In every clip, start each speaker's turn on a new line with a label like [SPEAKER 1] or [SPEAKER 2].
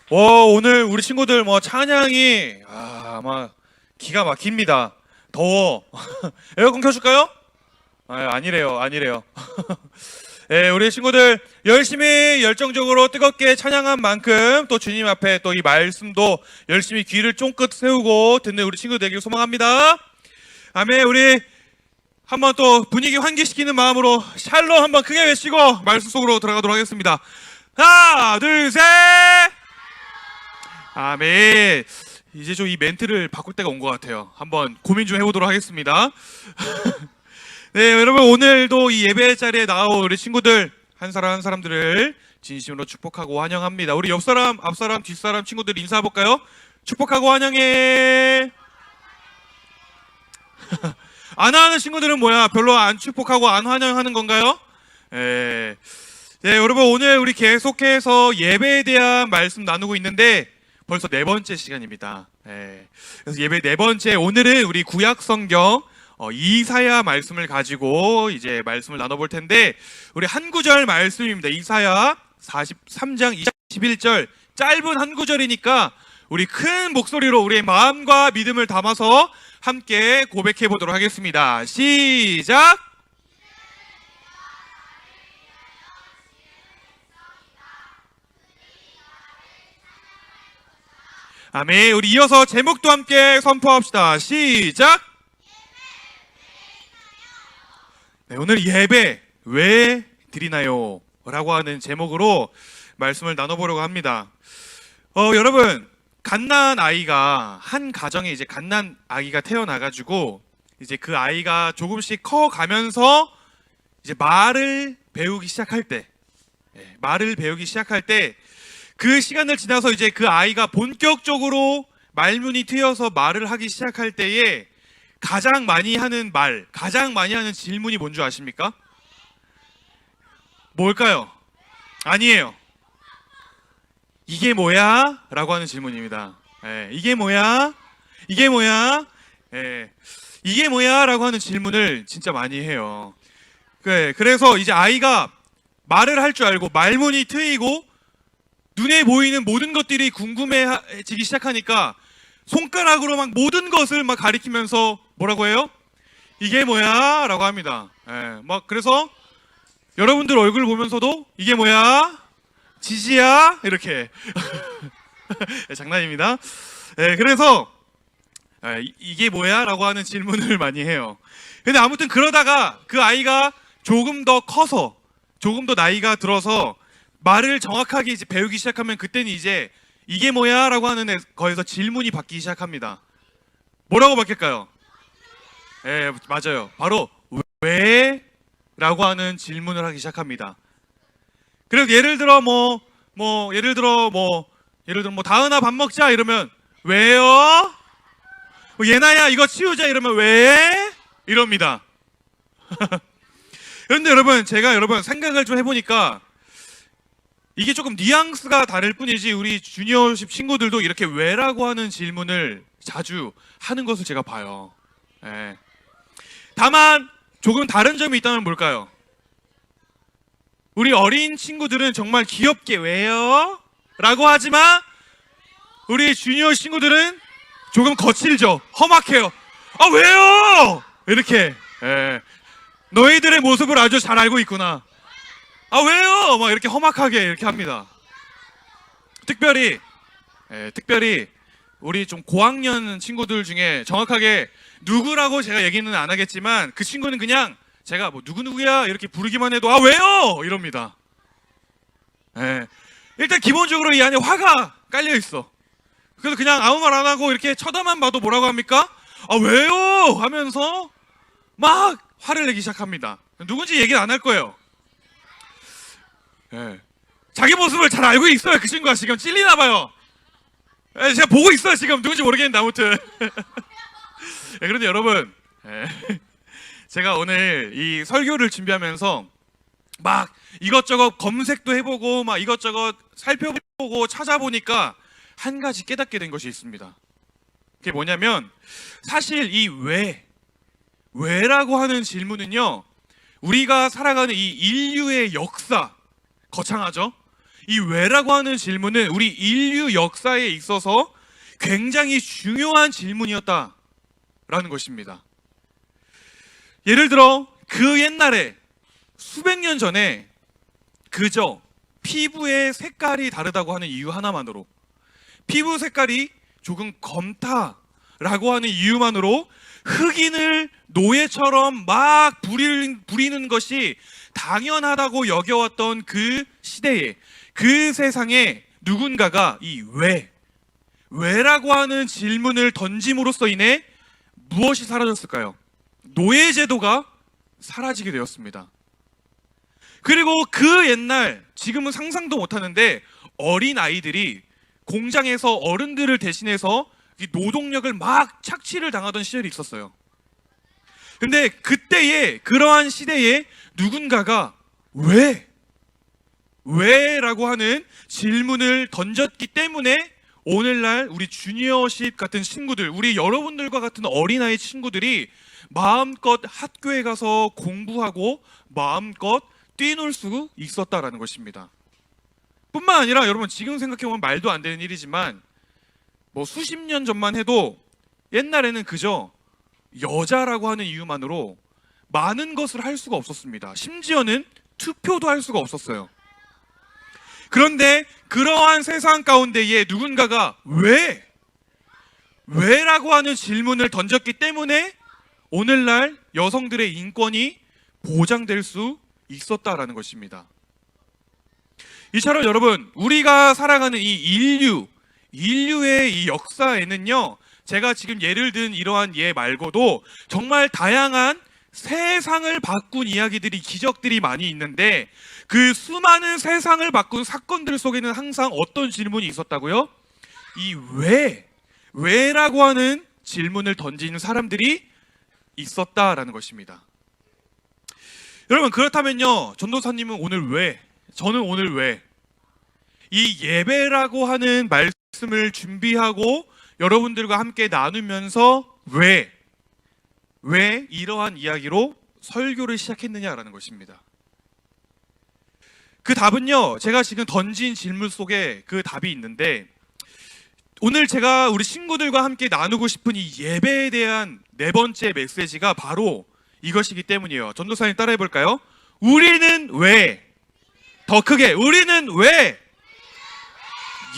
[SPEAKER 1] 오늘 우리 친구들 뭐 찬양이 아마 기가 막힙니다. 더워. 에어컨 켜줄까요? 아니래요, 아니래요. 예, 우리 친구들 열심히 열정적으로 뜨겁게 찬양한 만큼 또 주님 앞에 또 이 말씀도 열심히 귀를 쫑긋 세우고 듣는 우리 친구들 되길 소망합니다. 아멘. 우리 한번 또 분위기 환기시키는 마음으로 샬롬 한번 크게 외치고 말씀 속으로 들어가도록 하겠습니다. 하나, 둘, 셋. 아멘. 이제 좀 이 멘트를 바꿀 때가 온 것 같아요. 한번 고민 좀 해보도록 하겠습니다. 네, 여러분 오늘도 이 예배 자리에 나온 우리 친구들 한 사람 한 사람들을 진심으로 축복하고 환영합니다. 우리 옆사람, 앞사람, 뒷사람 친구들 인사해볼까요? 축복하고 환영해. 안 하는 친구들은 뭐야? 별로 안 축복하고 안 환영하는 건가요? 네, 여러분 오늘 우리 계속해서 예배에 대한 말씀 나누고 있는데 벌써 네 번째 시간입니다. 그래서 예배 네 번째, 오늘은 우리 구약 성경 이사야 말씀을 가지고 이제 말씀을 나눠볼 텐데, 우리 한 구절 말씀입니다. 이사야 43장 21절 짧은 한 구절이니까 우리 큰 목소리로 우리의 마음과 믿음을 담아서 함께 고백해 보도록 하겠습니다. 시작! 아멘. 우리 이어서 제목도 함께 선포합시다. 시작! 네, 오늘 예배 왜 드리나요? 라고 하는 제목으로 말씀을 나눠보려고 합니다. 여러분, 갓난 아이가, 한 가정에 이제 갓난 아기가 태어나가지고 이제 그 아이가 조금씩 커가면서 이제 말을 배우기 시작할 때, 그 시간을 지나서 이제 그 아이가 본격적으로 말문이 트여서 말을 하기 시작할 때에 가장 많이 하는 말, 가장 많이 하는 질문이 뭔 줄 아십니까? 뭘까요? 아니에요. 이게 뭐야? 라고 하는 질문입니다. 이게 뭐야? 이게 뭐야? 이게 뭐야? 라고 하는 질문을 진짜 많이 해요. 그래서 이제 아이가 말을 할 줄 알고 말문이 트이고 눈에 보이는 모든 것들이 궁금해지기 시작하니까 손가락으로 막 모든 것을 막 가리키면서 뭐라고 해요? 이게 뭐야? 라고 합니다. 막 그래서 여러분들 얼굴 보면서도 이게 뭐야? 지지야? 이렇게. 장난입니다. 그래서 이게 뭐야? 라고 하는 질문을 많이 해요. 근데 아무튼 그러다가 그 아이가 조금 더 커서, 조금 더 나이가 들어서 말을 정확하게 이제 배우기 시작하면 그때는 이제 이게 뭐야? 라고 하는 거에서 질문이 바뀌기 시작합니다. 뭐라고 바뀔까요? 맞아요. 바로 왜? 라고 하는 질문을 하기 시작합니다. 그래서 예를 들어 다은아 밥 먹자 이러면 왜요? 예나야 이거 치우자 이러면 왜? 이럽니다. 그런데 여러분, 제가 생각을 좀 해보니까 이게 조금 뉘앙스가 다를 뿐이지 우리 주니어십 친구들도 이렇게 왜라고 하는 질문을 자주 하는 것을 제가 봐요. 다만 조금 다른 점이 있다면 뭘까요? 우리 어린 친구들은 정말 귀엽게 왜요? 라고 하지만 우리 주니어 친구들은 조금 거칠죠. 험악해요. 아 왜요? 이렇게. 너희들의 모습을 아주 잘 알고 있구나. 아 왜요? 막 이렇게 험악하게 이렇게 합니다. 특별히 우리 좀 고학년 친구들 중에 정확하게 누구라고 제가 얘기는 안 하겠지만 그 친구는 그냥 제가 뭐 누구누구야 이렇게 부르기만 해도 아 왜요? 이럽니다. 일단 기본적으로 이 안에 화가 깔려 있어. 그래서 그냥 아무 말 안 하고 이렇게 쳐다만 봐도 뭐라고 합니까? 아 왜요? 하면서 막 화를 내기 시작합니다. 누군지 얘기는 안 할 거예요. 자기 모습을 잘 알고 있어요. 그 친구가 지금 찔리나 봐요. 제가 보고 있어요. 지금 누군지 모르겠는데 아무튼. 그런데 여러분, 제가 오늘 이 설교를 준비하면서 막 이것저것 검색도 해보고 막 이것저것 살펴보고 찾아보니까 한 가지 깨닫게 된 것이 있습니다. 그게 뭐냐면 사실 이 왜라고 하는 질문은요, 우리가 살아가는 이 인류의 역사, 거창하죠? 이 왜라고 하는 질문은 우리 인류 역사에 있어서 굉장히 중요한 질문이었다라는 것입니다. 예를 들어 그 옛날에 수백 년 전에 그저 피부의 색깔이 다르다고 하는 이유 하나만으로, 피부 색깔이 조금 검다라고 하는 이유만으로 흑인을 노예처럼 막 부리는 것이 당연하다고 여겨왔던 그 시대에, 그 세상에 누군가가 이 왜라고 하는 질문을 던짐으로써 인해 무엇이 사라졌을까요? 노예제도가 사라지게 되었습니다. 그리고 그 옛날, 지금은 상상도 못하는데 어린 아이들이 공장에서 어른들을 대신해서 노동력을 막 착취를 당하던 시절이 있었어요. 근데 그때에, 그러한 시대에 누군가가 왜라고 하는 질문을 던졌기 때문에 오늘날 우리 주니어십 같은 친구들, 우리 여러분들과 같은 어린아이 친구들이 마음껏 학교에 가서 공부하고 마음껏 뛰놀 수 있었다라는 것입니다. 뿐만 아니라 여러분, 지금 생각해보면 말도 안 되는 일이지만 뭐 수십 년 전만 해도 옛날에는 그저 여자라고 하는 이유만으로 많은 것을 할 수가 없었습니다. 심지어는 투표도 할 수가 없었어요. 그런데 그러한 세상 가운데에 누군가가 왜라고 하는 질문을 던졌기 때문에 오늘날 여성들의 인권이 보장될 수 있었다라는 것입니다. 이처럼 여러분, 우리가 살아가는 이 인류의 이 역사에는요, 제가 지금 예를 든 이러한 예 말고도 정말 다양한 세상을 바꾼 이야기들이, 기적들이 많이 있는데, 그 수많은 세상을 바꾼 사건들 속에는 항상 어떤 질문이 있었다고요? 이 왜라고 하는 질문을 던지는 사람들이 있었다라는 것입니다. 여러분, 그렇다면요, 전도사님은 오늘 저는 오늘 이 예배라고 하는 말씀을 준비하고 여러분들과 함께 나누면서 왜 이러한 이야기로 설교를 시작했느냐라는 것입니다. 그 답은요, 제가 지금 던진 질문 속에 그 답이 있는데, 오늘 제가 우리 친구들과 함께 나누고 싶은 이 예배에 대한 네 번째 메시지가 바로 이것이기 때문이에요. 전도사님 따라해 볼까요? 우리는 더 크게, 우리는 왜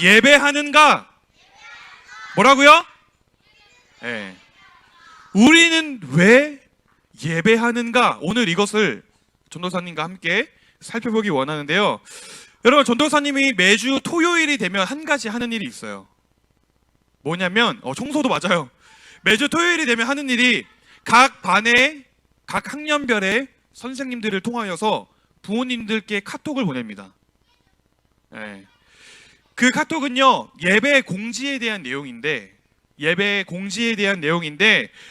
[SPEAKER 1] 예배하는가? 뭐라고요? 네. 우리는 왜 예배하는가? 오늘 이것을 전도사님과 함께 살펴보기 원하는데요. 여러분, 전도사님이 매주 토요일이 되면 한 가지 하는 일이 있어요. 뭐냐면 청소도 맞아요. 매주 토요일이 되면 하는 일이 각 반에, 각 학년별의 선생님들을 통하여서 부모님들께 카톡을 보냅니다. 네. 그 카톡은요, 예배 공지에 대한 내용인데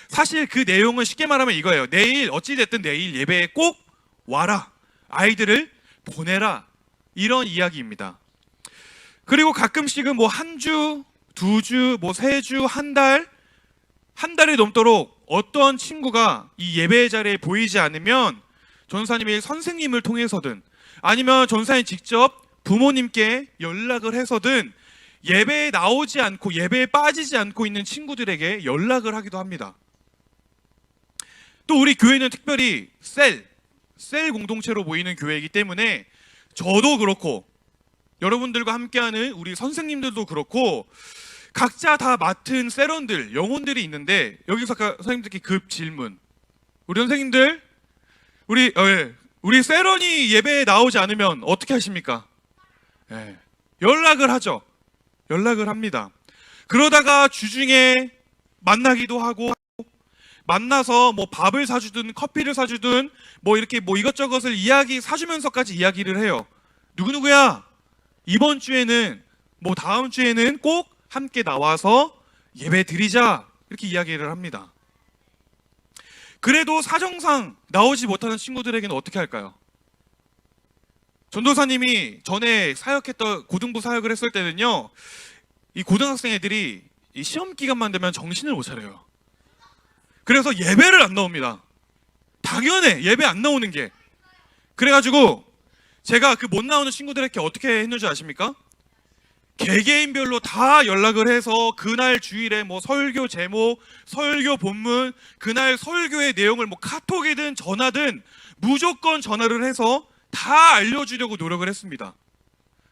[SPEAKER 1] 사실 그 내용은 쉽게 말하면 이거예요. 어찌됐든 내일 예배에 꼭 와라, 아이들을 보내라, 이런 이야기입니다. 그리고 가끔씩은 뭐 한 주, 두 주, 뭐 세 주, 한 달이 넘도록 어떤 친구가 이 예배 자리에 보이지 않으면 전사님이 선생님을 통해서든 아니면 전사님 직접 부모님께 연락을 해서든 예배에 나오지 않고, 예배에 빠지지 않고 있는 친구들에게 연락을 하기도 합니다. 또 우리 교회는 특별히 셀 공동체로 모이는 교회이기 때문에 저도 그렇고 여러분들과 함께하는 우리 선생님들도 그렇고 각자 다 맡은 셀원들, 영혼들이 있는데, 여기서 아까 선생님들께 급 질문, 우리 선생님들, 우리 셀원이 예배에 나오지 않으면 어떻게 하십니까? 연락을 하죠. 연락을 합니다. 그러다가 주중에 만나기도 하고, 만나서 뭐 밥을 사주든 커피를 사주든 뭐 이렇게 뭐 이것저것을 사주면서까지 이야기를 해요. 누구누구야, 이번 주에는 뭐 다음 주에는 꼭 함께 나와서 예배 드리자, 이렇게 이야기를 합니다. 그래도 사정상 나오지 못하는 친구들에게는 어떻게 할까요? 전도사님이 전에 고등부 사역을 했을 때는요, 이 고등학생 애들이 이 시험 기간만 되면 정신을 못 차려요. 그래서 예배를 안 나옵니다. 당연해, 예배 안 나오는 게. 그래가지고 제가 그 못 나오는 친구들에게 어떻게 했는지 아십니까? 개개인별로 다 연락을 해서 그날 주일에 뭐 설교 제목, 설교 본문, 그날 설교의 내용을 뭐 카톡이든 전화든 무조건 전화를 해서 다 알려주려고 노력을 했습니다.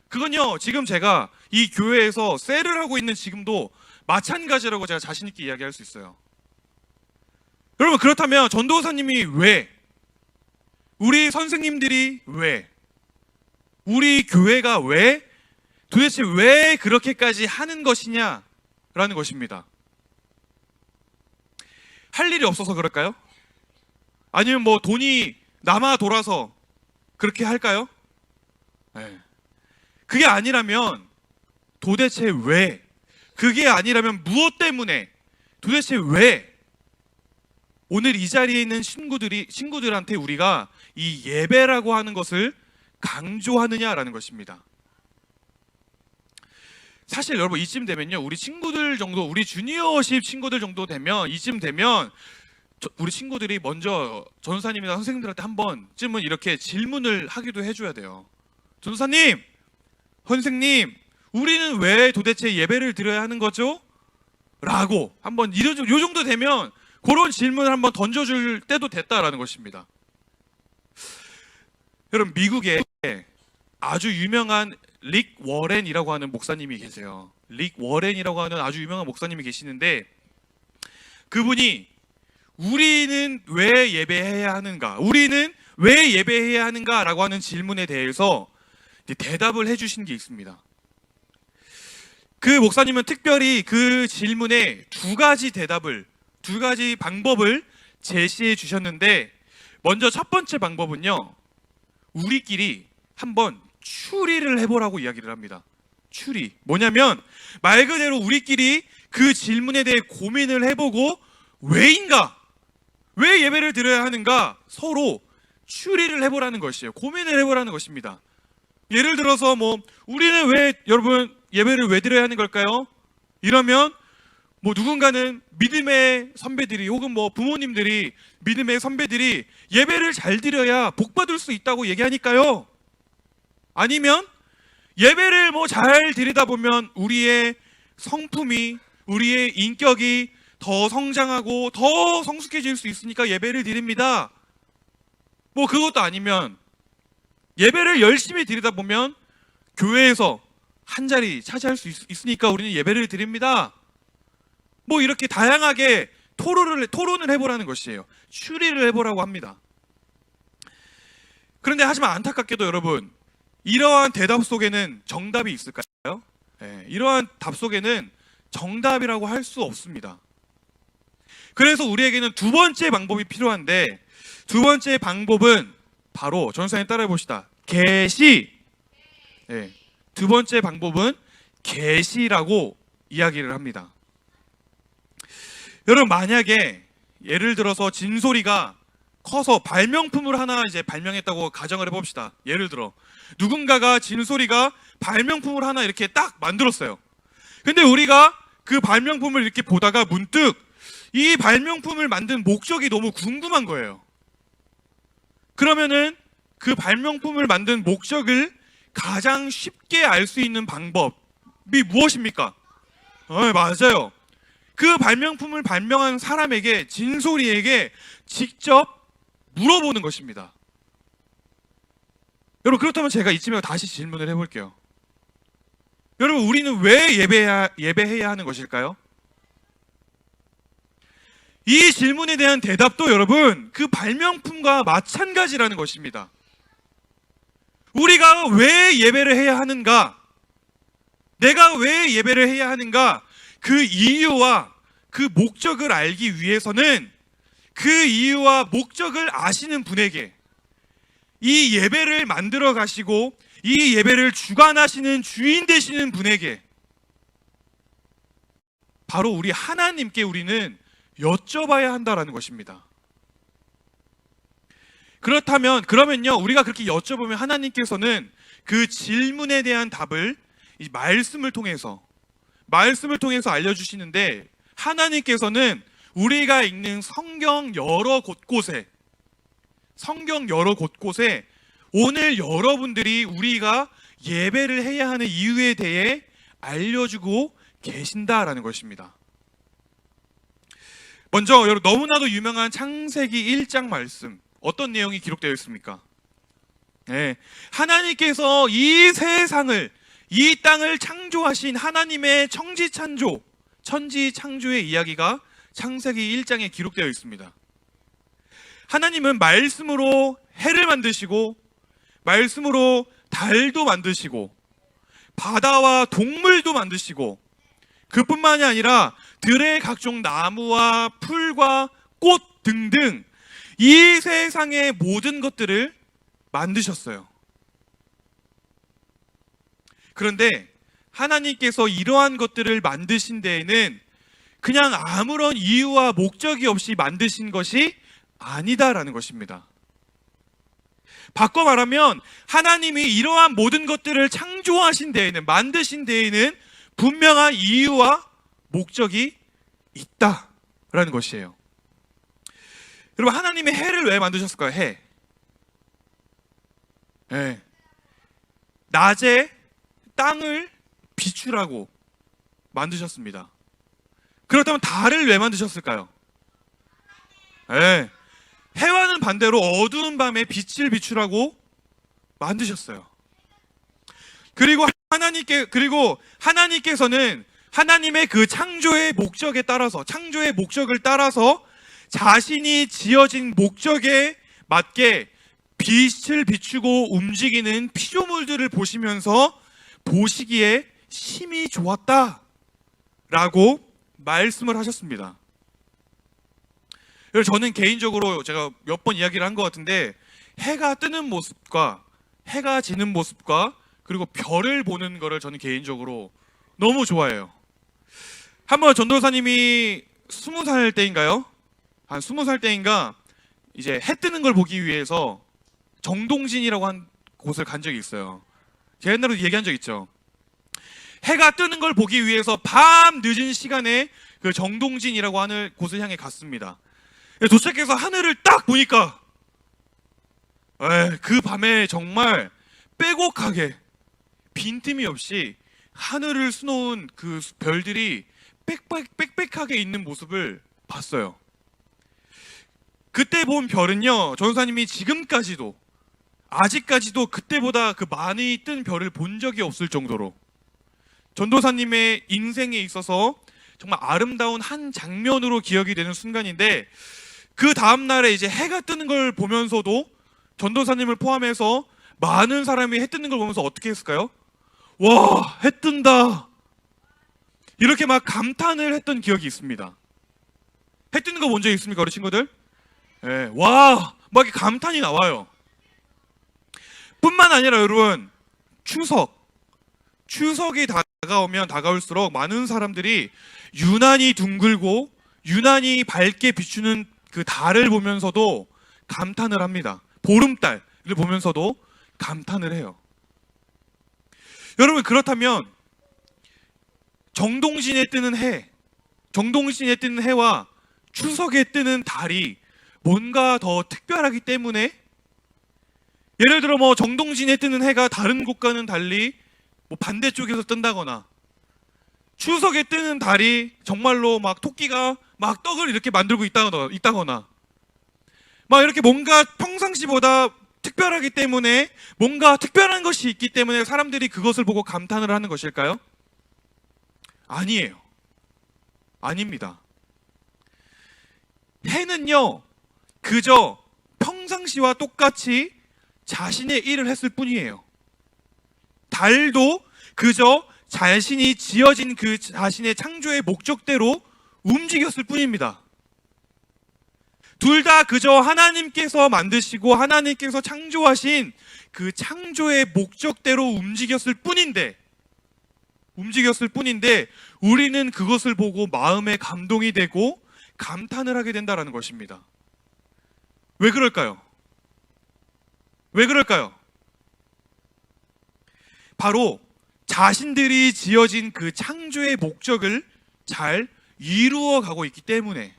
[SPEAKER 1] 그건요, 지금 제가 이 교회에서 셀을 하고 있는 지금도 마찬가지라고 제가 자신 있게 이야기할 수 있어요. 여러분, 그렇다면 전도사님이 왜, 우리 선생님들이 왜, 우리 교회가 왜, 도대체 왜 그렇게까지 하는 것이냐라는 것입니다. 할 일이 없어서 그럴까요? 아니면 뭐 돈이 남아 돌아서 그렇게 할까요? 네. 그게 아니라면 도대체 왜, 그게 아니라면 무엇 때문에, 도대체 왜 오늘 이 자리에 있는 친구들한테 우리가 이 예배라고 하는 것을 강조하느냐라는 것입니다. 사실 여러분, 이쯤 되면요, 우리 친구들 정도, 우리 주니어십 친구들 정도 되면, 이쯤 되면 우리 친구들이 먼저 전도사님이나 선생님들한테 한 번쯤은 이렇게 질문을 하기도 해줘야 돼요. 전도사님, 선생님, 우리는 왜 도대체 예배를 드려야 하는 거죠? 라고 한번 요 정도 되면 그런 질문을 한번 던져줄 때도 됐다라는 것입니다. 여러분, 미국에 아주 유명한 릭 워렌이라고 하는 목사님이 계세요. 릭 워렌이라고 하는 아주 유명한 목사님이 계시는데, 그분이 우리는 왜 예배해야 하는가, 우리는 왜 예배해야 하는가 라고 하는 질문에 대해서 대답을 해주신 게 있습니다. 그 목사님은 특별히 그 질문에 두 가지 방법을 제시해 주셨는데, 먼저 첫 번째 방법은요, 우리끼리 한번 추리를 해보라고 이야기를 합니다. 추리. 뭐냐면 말 그대로 우리끼리 그 질문에 대해 고민을 해보고 왜인가? 왜 예배를 드려야 하는가? 서로 추리를 해보라는 것이에요. 고민을 해보라는 것입니다. 예를 들어서 뭐 우리는 왜 여러분 예배를 왜 드려야 하는 걸까요? 이러면 뭐 누군가는 믿음의 선배들이 혹은 뭐 부모님들이 믿음의 선배들이 예배를 잘 드려야 복 받을 수 있다고 얘기하니까요. 아니면 예배를 뭐 잘 드리다 보면 우리의 성품이, 우리의 인격이 더 성장하고 더 성숙해질 수 있으니까 예배를 드립니다. 뭐 그것도 아니면 예배를 열심히 드리다 보면 교회에서 한 자리 차지할 수 있으니까 우리는 예배를 드립니다. 뭐 이렇게 다양하게 토론을 해보라는 것이에요. 추리를 해보라고 합니다. 그런데 하지만 안타깝게도 여러분, 이러한 대답 속에는 정답이 있을까요? 네, 이러한 답 속에는 정답이라고 할 수 없습니다. 그래서 우리에게는 두 번째 방법이 필요한데, 두 번째 방법은 바로 전도사님 따라해 봅시다. 계시. 네, 두 번째 방법은 계시라고 이야기를 합니다. 여러분, 만약에 예를 들어서 진솔이가 커서 발명품을 하나 이제 발명했다고 가정을 해봅시다. 예를 들어 누군가가 진솔이가 발명품을 하나 이렇게 딱 만들었어요. 근데 우리가 그 발명품을 이렇게 보다가 문득 이 발명품을 만든 목적이 너무 궁금한 거예요. 그러면은 그 발명품을 만든 목적을 가장 쉽게 알 수 있는 방법이 무엇입니까? 맞아요. 그 발명품을 발명한 사람에게, 진솔이에게 직접 물어보는 것입니다. 여러분, 그렇다면 제가 이쯤에 다시 질문을 해볼게요. 여러분, 우리는 왜 예배해야 하는 것일까요? 이 질문에 대한 대답도 여러분, 그 발명품과 마찬가지라는 것입니다. 우리가 왜 예배를 해야 하는가? 내가 왜 예배를 해야 하는가? 그 이유와 그 목적을 알기 위해서는 그 이유와 목적을 아시는 분에게, 이 예배를 만들어 가시고 이 예배를 주관하시는 주인 되시는 분에게, 바로 우리 하나님께 우리는 여쭤봐야 한다라는 것입니다. 그러면요, 우리가 그렇게 여쭤보면 하나님께서는 그 질문에 대한 답을 이 말씀을 통해서 알려주시는데, 하나님께서는 우리가 읽는 성경 여러 곳곳에 오늘 여러분들이 우리가 예배를 해야 하는 이유에 대해 알려주고 계신다라는 것입니다. 먼저 여러분, 너무나도 유명한 창세기 1장 말씀, 어떤 내용이 기록되어 있습니까? 네, 하나님께서 이 세상을, 이 땅을 창조하신 하나님의 천지 창조의 이야기가 창세기 1장에 기록되어 있습니다. 하나님은 말씀으로 해를 만드시고, 말씀으로 달도 만드시고, 바다와 동물도 만드시고, 그뿐만이 아니라 들의 각종 나무와 풀과 꽃 등등 이 세상의 모든 것들을 만드셨어요. 그런데 하나님께서 이러한 것들을 만드신 데에는 그냥 아무런 이유와 목적이 없이 만드신 것이 아니다라는 것입니다. 바꿔 말하면 하나님이 이러한 모든 것들을 창조하신 데에는, 만드신 데에는 분명한 이유와 목적이 있다라는 것이에요. 여러분, 하나님이 해를 왜 만드셨을까요? 해. 네. 낮에 땅을 비추라고 만드셨습니다. 그렇다면 달을 왜 만드셨을까요? 네. 해와는 반대로 어두운 밤에 빛을 비추라고 만드셨어요. 그리고 하나님께서는 하나님의 그 창조의 목적을 따라서 자신이 지어진 목적에 맞게 빛을 비추고 움직이는 피조물들을 보시면서 보시기에 심히 좋았다라고 말씀을 하셨습니다. 저는 개인적으로 제가 몇 번 이야기를 한 것 같은데, 해가 뜨는 모습과 해가 지는 모습과 그리고 별을 보는 거를 저는 개인적으로 너무 좋아해요. 한번 전도사님이 20살 때인가요? 한 20살 때인가 이제 해 뜨는 걸 보기 위해서 정동진이라고 한 곳을 간 적이 있어요. 제가 옛날에 얘기한 적 있죠. 해가 뜨는 걸 보기 위해서 밤 늦은 시간에 그 정동진이라고 하는 곳을 향해 갔습니다. 도착해서 하늘을 딱 보니까 그 밤에 정말 빼곡하게 빈틈이 없이 하늘을 수놓은 그 별들이 빽빽하게 있는 모습을 봤어요. 그때 본 별은요, 전도사님이 아직까지도 그때보다 그 많이 뜬 별을 본 적이 없을 정도로 전도사님의 인생에 있어서 정말 아름다운 한 장면으로 기억이 되는 순간인데, 그 다음날에 이제 해가 뜨는 걸 보면서도 전도사님을 포함해서 많은 사람이 해 뜨는 걸 보면서 어떻게 했을까요? 와, 해 뜬다, 이렇게 막 감탄을 했던 기억이 있습니다. 해 뜨는 거 본 적 있습니까, 우리 친구들? 네, 와, 막 이렇게 감탄이 나와요. 뿐만 아니라 여러분, 추석이 다가오면 다가올수록 많은 사람들이 유난히 둥글고 유난히 밝게 비추는 그 달을 보면서도 감탄을 합니다. 보름달을 보면서도 감탄을 해요. 여러분, 그렇다면 정동진에 뜨는 해와 추석에 뜨는 달이 뭔가 더 특별하기 때문에, 예를 들어 뭐 정동진에 뜨는 해가 다른 곳과는 달리 뭐 반대쪽에서 뜬다거나, 추석에 뜨는 달이 정말로 막 토끼가 막 떡을 이렇게 만들고 있다거나 막 이렇게 뭔가 평상시보다 특별하기 때문에, 뭔가 특별한 것이 있기 때문에 사람들이 그것을 보고 감탄을 하는 것일까요? 아니에요. 아닙니다. 해는요, 그저 평상시와 똑같이 자신의 일을 했을 뿐이에요. 달도 그저 자신이 지어진 그 자신의 창조의 목적대로 움직였을 뿐입니다. 둘 다 그저 하나님께서 만드시고 하나님께서 창조하신 그 창조의 목적대로 움직였을 뿐인데 우리는 그것을 보고 마음에 감동이 되고 감탄을 하게 된다는 것입니다. 왜 그럴까요? 바로 자신들이 지어진 그 창조의 목적을 잘 이루어 가고 있기 때문에.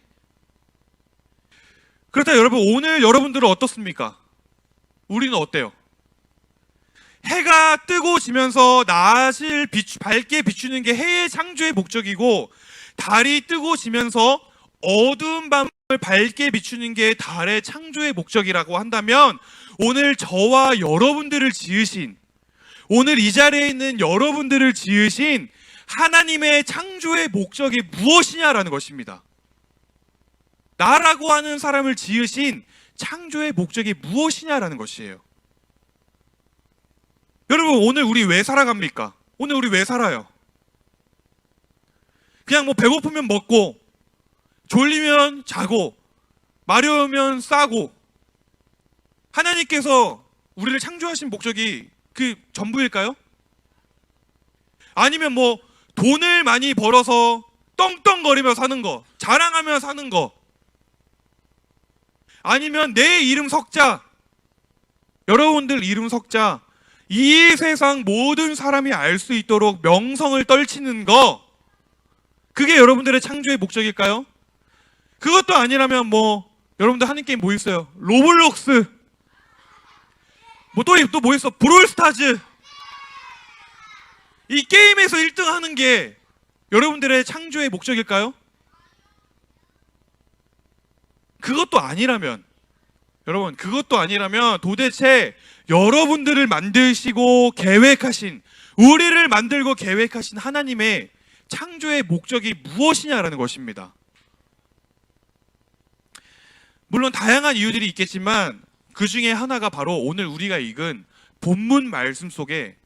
[SPEAKER 1] 그렇다 여러분, 오늘 여러분들은 어떻습니까? 우리는 어때요? 해가 뜨고 지면서 낮을 밝게 비추는 게 해의 창조의 목적이고, 달이 뜨고 지면서 어두운 밤을 밝게 비추는 게 달의 창조의 목적이라고 한다면, 오늘 저와 여러분들을 지으신, 오늘 이 자리에 있는 여러분들을 지으신 하나님의 창조의 목적이 무엇이냐라는 것입니다. 나라고 하는 사람을 지으신 창조의 목적이 무엇이냐라는 것이에요. 여러분, 오늘 우리 왜 살아갑니까? 오늘 우리 왜 살아요? 그냥 뭐 배고프면 먹고, 졸리면 자고, 마려우면 싸고, 하나님께서 우리를 창조하신 목적이 그 전부일까요? 아니면 뭐 돈을 많이 벌어서 떵떵거리며 사는 거, 자랑하며 사는 거, 아니면 내 이름 석자, 여러분들 이름 석자, 이 세상 모든 사람이 알 수 있도록 명성을 떨치는 거, 그게 여러분들의 창조의 목적일까요? 그것도 아니라면 뭐 여러분들 하는 게임 뭐 있어요? 로블록스, 뭐 또 뭐 있어? 브롤스타즈. 이 게임에서 1등 하는 게 여러분들의 창조의 목적일까요? 그것도 아니라면, 여러분, 그것도 아니라면 도대체 여러분들을 만드시고 계획하신, 우리를 만들고 계획하신 하나님의 창조의 목적이 무엇이냐라는 것입니다. 물론 다양한 이유들이 있겠지만 그 중에 하나가 바로 오늘 우리가 읽은 본문 말씀 속에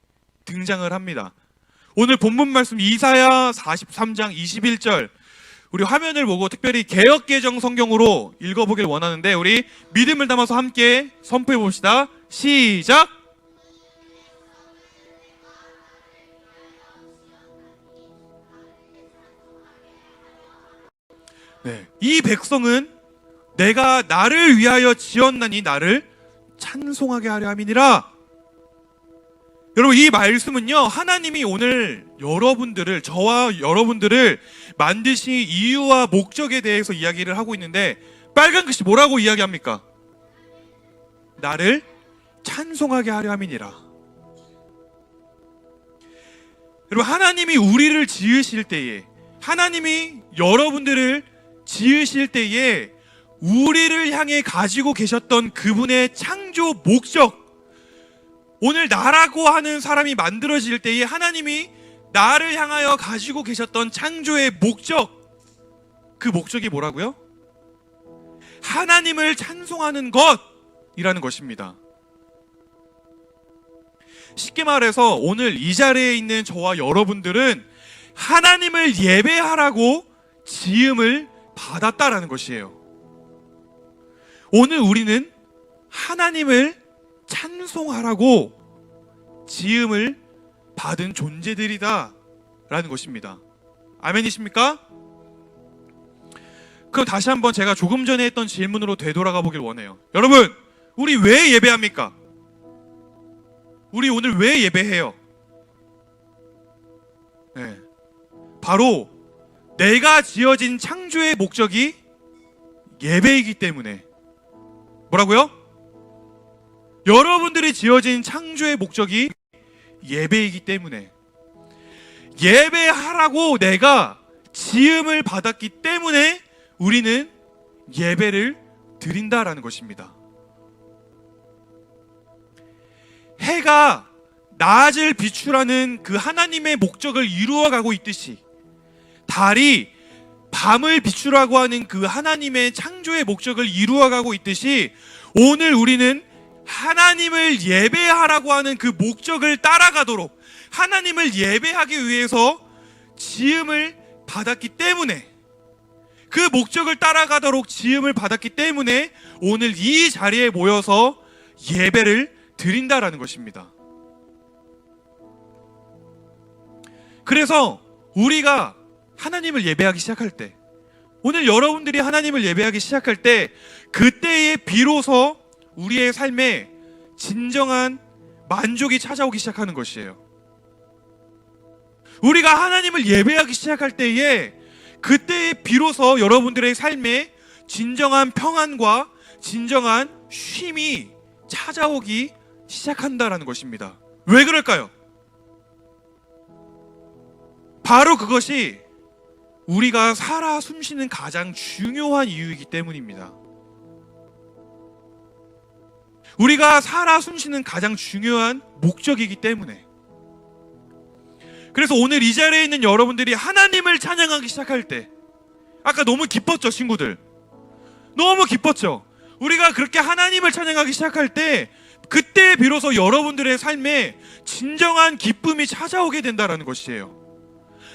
[SPEAKER 1] 등장을 합니다. 오늘 본문 말씀 이사야 43장 21절, 우리 화면을 보고 특별히 개역개정 성경으로 읽어보길 원하는데, 우리 믿음을 담아서 함께 선포해 봅시다. 시작! 네, 이 백성은 내가 나를 위하여 지었나니 나를 찬송하게 하려 함이니라. 여러분, 이 말씀은요, 하나님이 오늘 여러분들을, 저와 여러분들을 만드신 이유와 목적에 대해서 이야기를 하고 있는데, 빨간 글씨 뭐라고 이야기합니까? 나를 찬송하게 하려 함이니라. 여러분, 하나님이 우리를 지으실 때에, 하나님이 여러분들을 지으실 때에 우리를 향해 가지고 계셨던 그분의 창조 목적, 오늘 나라고 하는 사람이 만들어질 때에 하나님이 나를 향하여 가지고 계셨던 창조의 목적, 그 목적이 뭐라고요? 하나님을 찬송하는 것이라는 것입니다. 쉽게 말해서 오늘 이 자리에 있는 저와 여러분들은 하나님을 예배하라고 지음을 받았다라는 것이에요. 오늘 우리는 하나님을 찬송하라고 지음을 받은 존재들이다 라는 것입니다. 아멘이십니까? 그럼 다시 한번 제가 조금 전에 했던 질문으로 되돌아가 보길 원해요. 여러분, 우리 왜 예배합니까? 우리 오늘 왜 예배해요? 네, 바로 내가 지어진 창조의 목적이 예배이기 때문에. 뭐라고요? 여러분들이 지어진 창조의 목적이 예배이기 때문에, 예배하라고 내가 지음을 받았기 때문에 우리는 예배를 드린다라는 것입니다. 해가 낮을 비추라는 그 하나님의 목적을 이루어가고 있듯이, 달이 밤을 비추라고 하는 그 하나님의 창조의 목적을 이루어가고 있듯이, 오늘 우리는 하나님을 예배하라고 하는 그 목적을 따라가도록, 하나님을 예배하기 위해서 지음을 받았기 때문에, 그 목적을 따라가도록 지음을 받았기 때문에 오늘 이 자리에 모여서 예배를 드린다라는 것입니다. 그래서 우리가 하나님을 예배하기 시작할 때, 오늘 여러분들이 하나님을 예배하기 시작할 때, 그때에 비로소 우리의 삶에 진정한 만족이 찾아오기 시작하는 것이에요. 우리가 하나님을 예배하기 시작할 때에, 그때에 비로소 여러분들의 삶에 진정한 평안과 진정한 쉼이 찾아오기 시작한다라는 것입니다. 왜 그럴까요? 바로 그것이 우리가 살아 숨쉬는 가장 중요한 이유이기 때문입니다. 우리가 살아 숨쉬는 가장 중요한 목적이기 때문에. 그래서 오늘 이 자리에 있는 여러분들이 하나님을 찬양하기 시작할 때, 아까 너무 기뻤죠, 친구들? 너무 기뻤죠? 우리가 그렇게 하나님을 찬양하기 시작할 때, 그때 비로소 여러분들의 삶에 진정한 기쁨이 찾아오게 된다는 것이에요.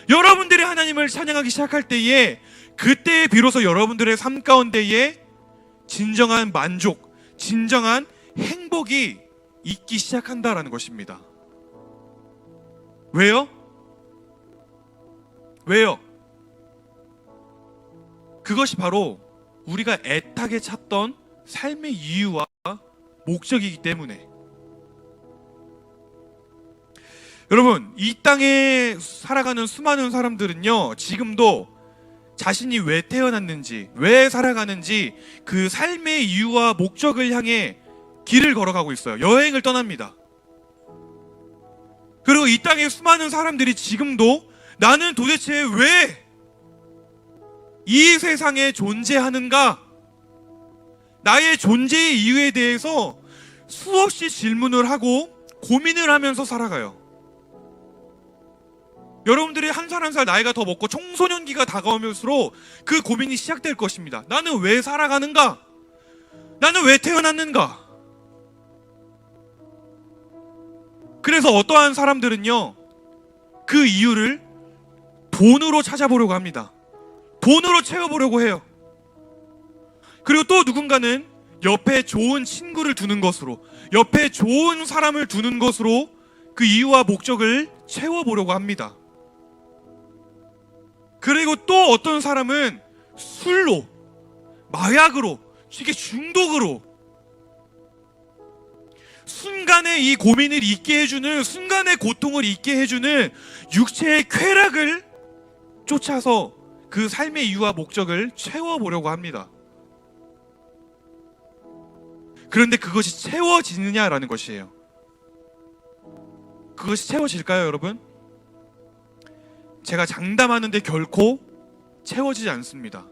[SPEAKER 1] 여러분들이 하나님을 찬양하기 시작할 때에, 그때 비로소 여러분들의 삶 가운데에 진정한 만족, 진정한 행복이 있기 시작한다라는 것입니다. 왜요? 왜요? 그것이 바로 우리가 애타게 찾던 삶의 이유와 목적이기 때문에. 여러분, 이 땅에 살아가는 수많은 사람들은요, 지금도 자신이 왜 태어났는지, 왜 살아가는지 그 삶의 이유와 목적을 향해 길을 걸어가고 있어요. 여행을 떠납니다. 그리고 이 땅의 수많은 사람들이 지금도 나는 도대체 왜 이 세상에 존재하는가? 나의 존재의 이유에 대해서 수없이 질문을 하고 고민을 하면서 살아가요. 여러분들이 한 살 한 살 나이가 더 먹고 청소년기가 다가오면서록 그 고민이 시작될 것입니다. 나는 왜 살아가는가? 나는 왜 태어났는가? 그래서 어떠한 사람들은요, 그 이유를 돈으로 찾아보려고 합니다. 돈으로 채워보려고 해요. 그리고 또 누군가는 옆에 좋은 친구를 두는 것으로, 옆에 좋은 사람을 두는 것으로 그 이유와 목적을 채워보려고 합니다. 그리고 또 어떤 사람은 술로, 마약으로, 이게 중독으로 순간의 이 고민을 잊게 해주는, 순간의 고통을 잊게 해주는 육체의 쾌락을 쫓아서 그 삶의 이유와 목적을 채워보려고 합니다. 그런데 그것이 채워지느냐라는 것이에요. 그것이 채워질까요, 여러분? 제가 장담하는데 결코 채워지지 않습니다.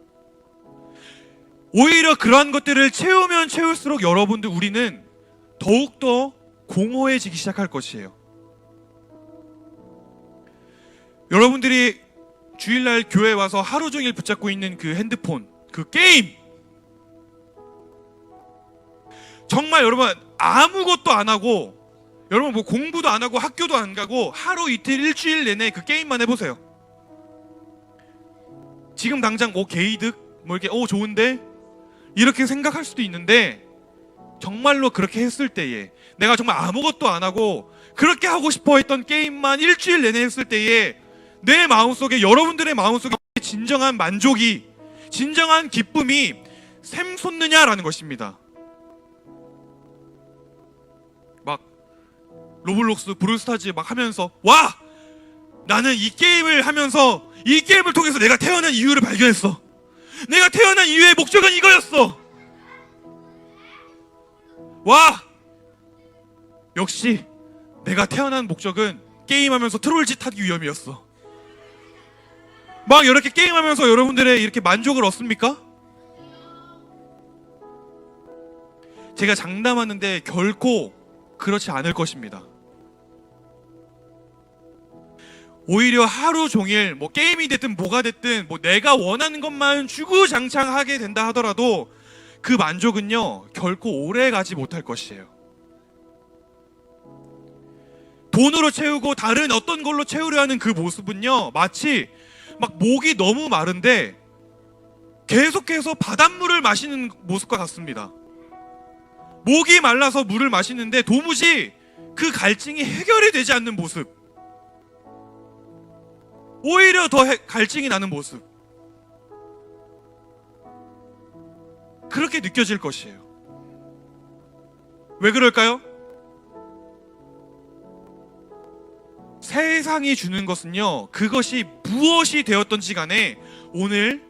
[SPEAKER 1] 오히려 그러한 것들을 채우면 채울수록 여러분들, 우리는 더욱더 공허해지기 시작할 것이에요. 여러분들이 주일날 교회 와서 하루 종일 붙잡고 있는 그 핸드폰, 그 게임, 정말 여러분 아무것도 안 하고, 여러분 뭐 공부도 안 하고 학교도 안 가고 하루 이틀 일주일 내내 그 게임만 해보세요. 지금 당장 게이득 뭐 이렇게 좋은데 이렇게 생각할 수도 있는데, 정말로 그렇게 했을 때에, 내가 정말 아무것도 안 하고 그렇게 하고 싶어 했던 게임만 일주일 내내 했을 때에 내 마음속에, 여러분들의 마음속에 진정한 만족이, 진정한 기쁨이 샘솟느냐라는 것입니다. 막 로블록스, 브롤스타즈 막 하면서, 와! 나는 이 게임을 하면서, 이 게임을 통해서 내가 태어난 이유를 발견했어. 내가 태어난 이유의 목적은 이거였어. 와! 역시 내가 태어난 목적은 게임하면서 트롤짓 하기 위함이었어. 막 이렇게 게임하면서 여러분들의 이렇게 만족을 얻습니까? 제가 장담하는데 결코 그렇지 않을 것입니다. 오히려 하루 종일 뭐 게임이 됐든 뭐가 됐든 뭐 내가 원하는 것만 주구장창하게 된다 하더라도 그 만족은요, 결코 오래 가지 못할 것이에요. 돈으로 채우고 다른 어떤 걸로 채우려 하는 그 모습은요, 마치 막 목이 너무 마른데 계속해서 바닷물을 마시는 모습과 같습니다. 목이 말라서 물을 마시는데 도무지 그 갈증이 해결이 되지 않는 모습, 오히려 더 갈증이 나는 모습, 그렇게 느껴질 것이에요. 왜 그럴까요? 세상이 주는 것은요, 그것이 무엇이 되었던지 간에 오늘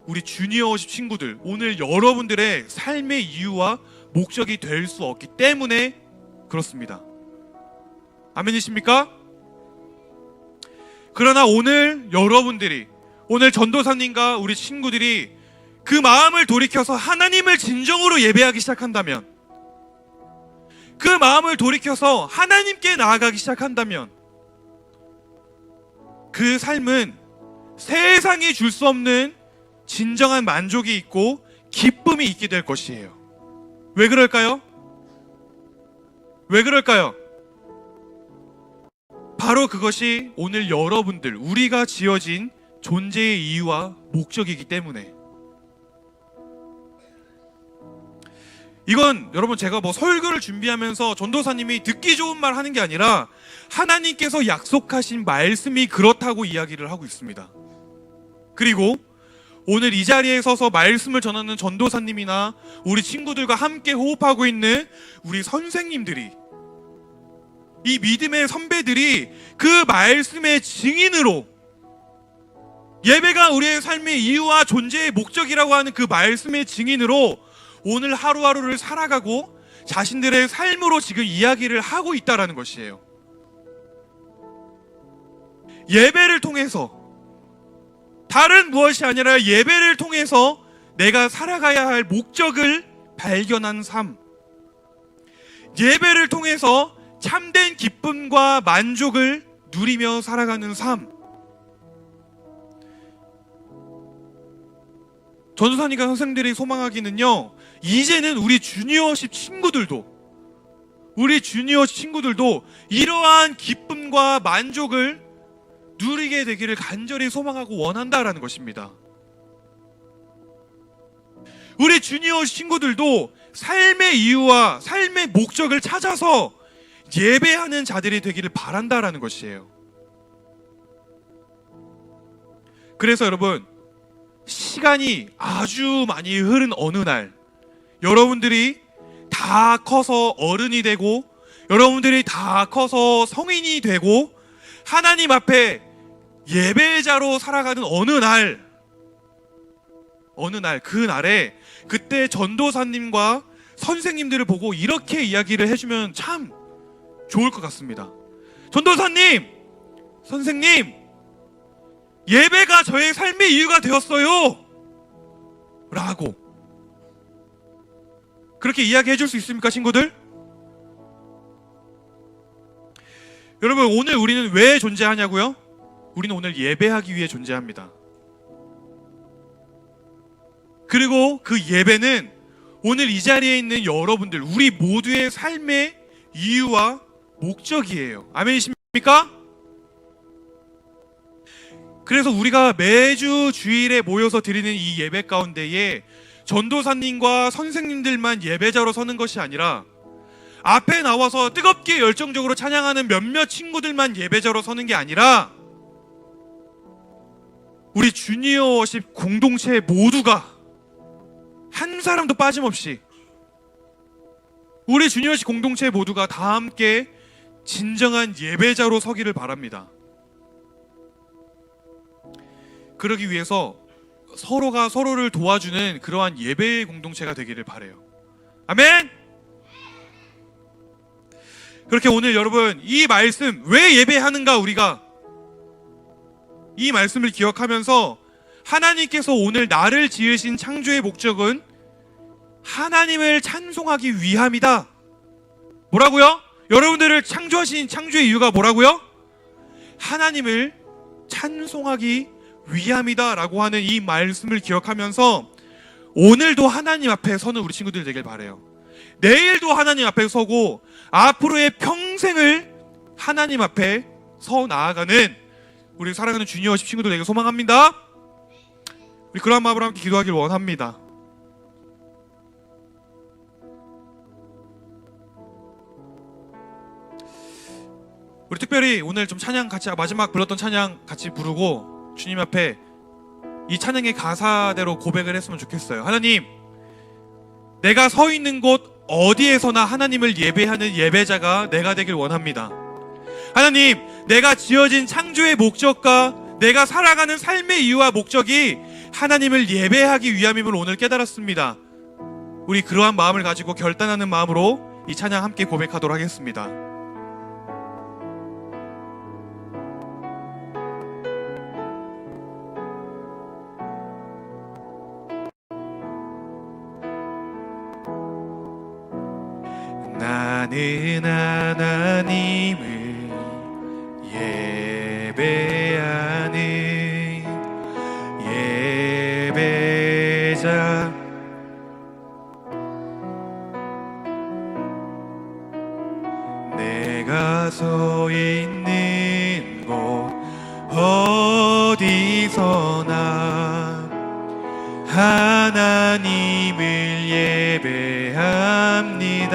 [SPEAKER 1] 우리 주니어십 친구들, 오늘 여러분들의 삶의 이유와 목적이 될 수 없기 때문에 그렇습니다. 아멘이십니까? 그러나 오늘 여러분들이, 오늘 전도사님과 우리 친구들이 그 마음을 돌이켜서 하나님을 진정으로 예배하기 시작한다면, 그 마음을 돌이켜서 하나님께 나아가기 시작한다면, 그 삶은 세상이 줄 수 없는 진정한 만족이 있고 기쁨이 있게 될 것이에요. 왜 그럴까요? 왜 그럴까요? 바로 그것이 오늘 여러분들, 우리가 지어진 존재의 이유와 목적이기 때문에. 이건 여러분, 제가 설교를 준비하면서 전도사님이 듣기 좋은 말 하는 게 아니라 하나님께서 약속하신 말씀이 그렇다고 이야기를 하고 있습니다. 그리고 오늘 이 자리에 서서 말씀을 전하는 전도사님이나 우리 친구들과 함께 호흡하고 있는 우리 선생님들이, 이 믿음의 선배들이 그 말씀의 증인으로, 예배가 우리의 삶의 이유와 존재의 목적이라고 하는 그 말씀의 증인으로 오늘 하루하루를 살아가고 자신들의 삶으로 지금 이야기를 하고 있다는 것이에요. 예배를 통해서, 다른 무엇이 아니라 예배를 통해서 내가 살아가야 할 목적을 발견한 삶, 예배를 통해서 참된 기쁨과 만족을 누리며 살아가는 삶. 전도사님과 선생들이 소망하기는요, 이제는 우리 주니어십 친구들도 이러한 기쁨과 만족을 누리게 되기를 간절히 소망하고 원한다라는 것입니다. 우리 주니어 친구들도 삶의 이유와 삶의 목적을 찾아서 예배하는 자들이 되기를 바란다라는 것이에요. 그래서 여러분, 시간이 아주 많이 흐른 어느 날, 여러분들이 다 커서 어른이 되고, 여러분들이 다 커서 성인이 되고, 하나님 앞에 예배자로 살아가는 어느 날, 그날에, 그때 전도사님과 선생님들을 보고 이렇게 이야기를 해주면 참 좋을 것 같습니다. 전도사님, 선생님, 예배가 저의 삶의 이유가 되었어요 라고 그렇게 이야기해 줄 수 있습니까, 친구들? 여러분, 오늘 우리는 왜 존재하냐고요? 우리는 오늘 예배하기 위해 존재합니다. 그리고 그 예배는 오늘 이 자리에 있는 여러분들, 우리 모두의 삶의 이유와 목적이에요. 아멘이십니까? 그래서 우리가 매주 주일에 모여서 드리는 이 예배 가운데에 전도사님과 선생님들만 예배자로 서는 것이 아니라, 앞에 나와서 뜨겁게 열정적으로 찬양하는 몇몇 친구들만 예배자로 서는 게 아니라, 우리 주니어십 공동체 모두가 한 사람도 빠짐없이, 우리 주니어십 공동체 모두가 다 함께 진정한 예배자로 서기를 바랍니다. 그러기 위해서 서로가 서로를 도와주는 그러한 예배의 공동체가 되기를 바라요. 아멘! 그렇게 오늘 여러분, 이 말씀, 왜 예배하는가, 우리가 이 말씀을 기억하면서, 하나님께서 오늘 나를 지으신 창조의 목적은 하나님을 찬송하기 위함이다. 뭐라고요? 여러분들을 창조하신 창조의 이유가 뭐라고요? 하나님을 찬송하기 위함이다 라고 하는 이 말씀을 기억하면서 오늘도 하나님 앞에 서는 우리 친구들 되길 바라요. 내일도 하나님 앞에 서고 앞으로의 평생을 하나님 앞에 서 나아가는 우리 사랑하는 주니어십 친구들 되길 소망합니다. 우리 그런 마음으로 함께 기도하길 원합니다. 우리 특별히 오늘 좀 찬양 같이, 마지막 불렀던 찬양 같이 부르고 주님 앞에 이 찬양의 가사대로 고백을 했으면 좋겠어요. 하나님, 내가 서 있는 곳 어디에서나 하나님을 예배하는 예배자가 내가 되길 원합니다. 하나님, 내가 지어진 창조의 목적과 내가 살아가는 삶의 이유와 목적이 하나님을 예배하기 위함임을 오늘 깨달았습니다. 우리 그러한 마음을 가지고 결단하는 마음으로 이 찬양 함께 고백하도록 하겠습니다. 나는 하나님을 예배하는 예배자. 내가 서 있는 곳 어디서나 하나님을 예배합니다.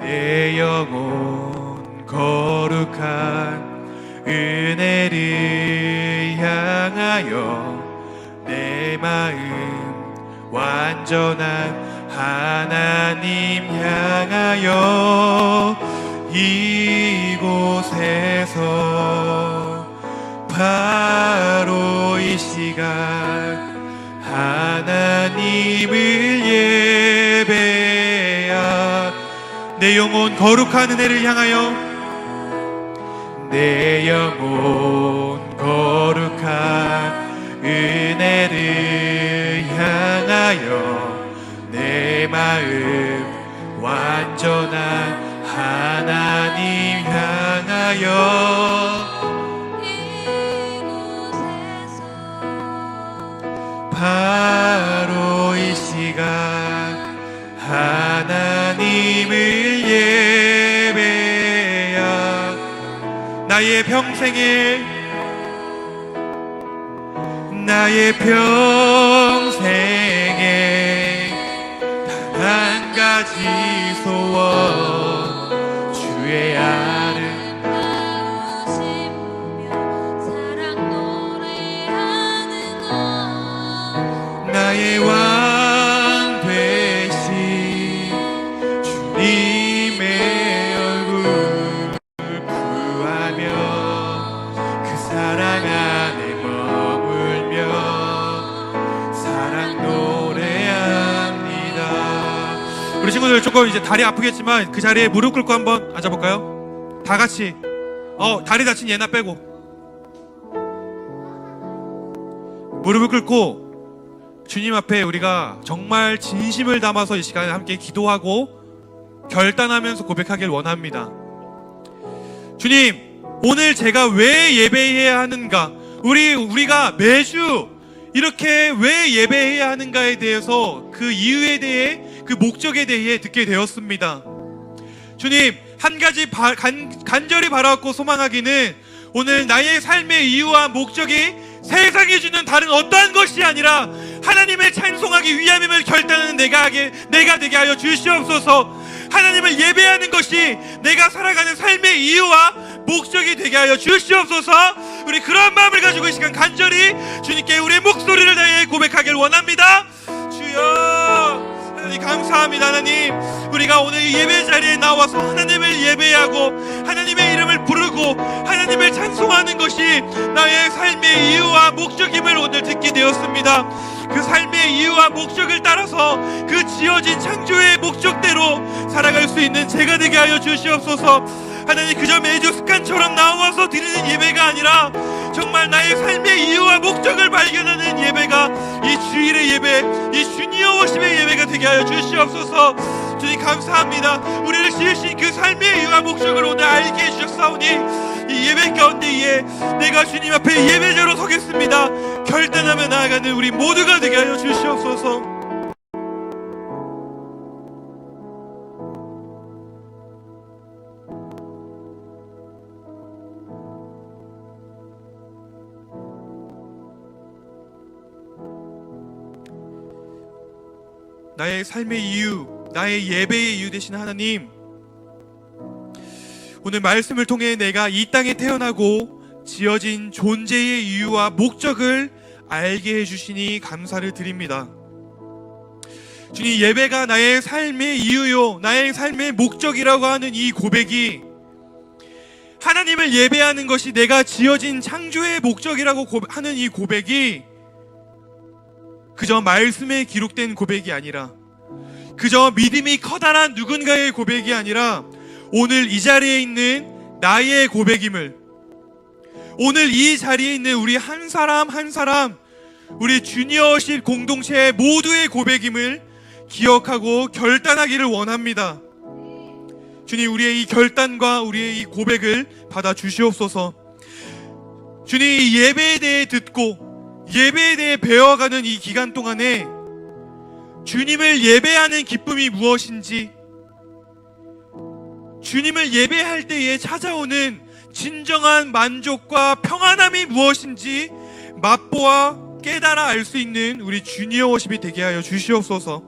[SPEAKER 1] 내 영혼 거룩한 은혜를 향하여 내 마음 완전한 하나님 향하여 이곳에서 바로 이 시간 하나님을 예배하. 내 영혼 거룩한 은혜를 향하여 내 영혼 거룩한 은혜를 향하여 내 마음 완전한 하나님 향하여 바로 이 시간 하나님을 예배하. 나의 평생에 단 한 가지 소원 주의 나의 왕 되신 주님의 얼굴 구하며 그 사랑 안에 머물며 사랑 노래합니다. 우리 친구들 조금 이제 다리 아프겠지만 그 자리에 무릎 꿇고 한번 앉아볼까요? 다 같이. 다리 다친 예나 빼고 무릎을 꿇고 주님 앞에 우리가 정말 진심을 담아서 이 시간에 함께 기도하고 결단하면서 고백하길 원합니다. 주님, 오늘 제가 왜 예배해야 하는가? 우리가 매주 이렇게 왜 예배해야 하는가에 대해서 그 이유에 대해, 그 목적에 대해 듣게 되었습니다. 주님, 한 가지 간절히 바라고 소망하기는 오늘 나의 삶의 이유와 목적이 세상이 주는 다른 어떠한 것이 아니라 하나님을 찬송하기 위함임을 결단하는 내가 되게 하여 주시옵소서. 하나님을 예배하는 것이 내가 살아가는 삶의 이유와 목적이 되게 하여 주시옵소서. 우리 그런 마음을 가지고 이 시간 간절히 주님께 우리의 목소리를 다해 고백하길 원합니다. 주여, 하나님 감사합니다. 하나님, 우리가 오늘 이 예배 자리에 나와서 하나님을 예배하고 하나님의 이름을 부르고 하나님을 찬송하는 것이 나의 삶의 이유와 목적임을 오늘 듣게 되었습니다. 그 삶의 이유와 목적을 따라서 그 지어진 창조의 목적대로 살아갈 수 있는 제가 되게 하여 주시옵소서. 하나님, 그저 매주 습관처럼 나와서 드리는 예배가 아니라 정말 나의 삶의 이유와 목적을 발견하는 예배가 이 주일의 예배, 이 주니어 워십의 예배가 되게 하여 주시옵소서. 주님 감사합니다. 우리를 지으신 그 삶의 이유와 목적을 오늘 알게 해주셨사오니 이 예배 가운데에 내가 주님 앞에 예배자로 서겠습니다. 결단하며 나아가는 우리 모두가 되게 하여 주시옵소서. 나의 삶의 이유, 나의 예배의 이유 되신 하나님, 오늘 말씀을 통해 내가 이 땅에 태어나고 지어진 존재의 이유와 목적을 알게 해주시니 감사를 드립니다. 주님, 예배가 나의 삶의 이유요, 나의 삶의 목적이라고 하는 이 고백이, 하나님을 예배하는 것이 내가 지어진 창조의 목적이라고 하는 이 고백이 그저 말씀에 기록된 고백이 아니라, 그저 믿음이 커다란 누군가의 고백이 아니라 오늘 이 자리에 있는 나의 고백임을, 오늘 이 자리에 있는 우리 한 사람 한 사람, 우리 주니어십 공동체 모두의 고백임을 기억하고 결단하기를 원합니다. 주님, 우리의 이 결단과 우리의 이 고백을 받아 주시옵소서. 주님, 이 예배에 대해 듣고 예배에 대해 배워가는 이 기간 동안에 주님을 예배하는 기쁨이 무엇인지, 주님을 예배할 때에 찾아오는 진정한 만족과 평안함이 무엇인지 맛보아 깨달아 알 수 있는 우리 주니어 워십이 되게 하여 주시옵소서.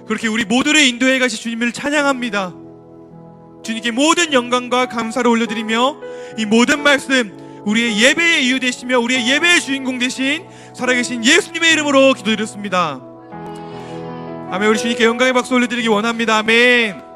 [SPEAKER 1] 그렇게 우리 모두를 인도해 가시 주님을 찬양합니다. 주님께 모든 영광과 감사를 올려드리며 이 모든 말씀 우리의 예배의 이유 되시며 우리의 예배의 주인공 되신 살아계신 예수님의 이름으로 기도드렸습니다. 아멘. 우리 주님께 영광의 박수 올려드리기 원합니다. 아멘.